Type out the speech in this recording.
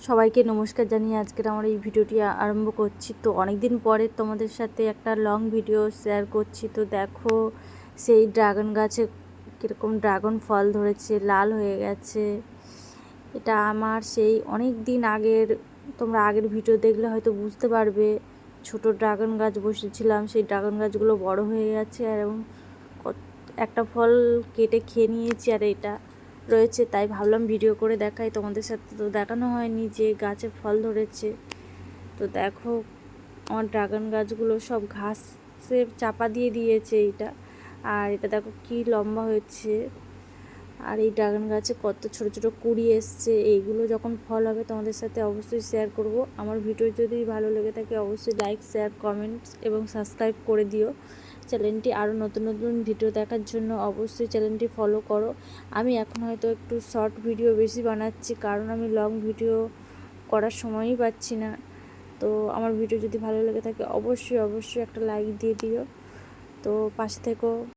সবাইকে নমস্কার জানিয়ে আজকের আমার এই ভিডিওটি আরম্ভ করছি। তো অনেক দিন পরে তোমাদের সাথে একটা লং ভিডিও শেয়ার করছি। তো দেখো সেই ড্রাগন গাছে কীরকম ড্রাগন ফল ধরেছে, লাল হয়ে গেছে। এটা আমার সেই অনেক দিন আগের, তোমরা আগের ভিডিও দেখলে হয়তো বুঝতে পারবে। ছোট ড্রাগন গাছ বসেছিলাম, সেই ড্রাগন গাছগুলো বড় হয়ে গেছে আর এবং একটা ফল কেটে খেয়ে নিয়েছি আর এটা রয়েছে, তাই ভাবলাম ভিডিও করে দেখাই তোমাদের সাথে। তো দেখানো হয়নি যে গাছে ফল ধরেছে। তো দেখো আমার ড্রাগন গাছগুলো সব ঘাসের চাপা দিয়ে দিয়েছে এইটা, আর এটা দেখো কি লম্বা হয়েছে। আর এই ড্রাগন গাছে কত ছোট ছোট কুঁড়ি এসছে। এইগুলো যখন ফল হবে তোমাদের সাথে অবশ্যই শেয়ার করব। আমার ভিডিও যদি ভালো লেগে থাকে অবশ্যই লাইক, শেয়ার, কমেন্টস এবং সাবস্ক্রাইব করে দিও। চ্যানেলটি আরও নতুন নতুন ভিডিও দেখার জন্য অবশ্যই চ্যানেলটি ফলো করো। আমি এখন হয়তো একটু শর্ট ভিডিও বেশি বানাচ্ছি, কারণ আমি লং ভিডিও করার সময়ই পাচ্ছি না। তো আমার ভিডিও যদি ভালো লেগে থাকে অবশ্যই একটা লাইক দিয়ে দিও। তো পাশে থেকো।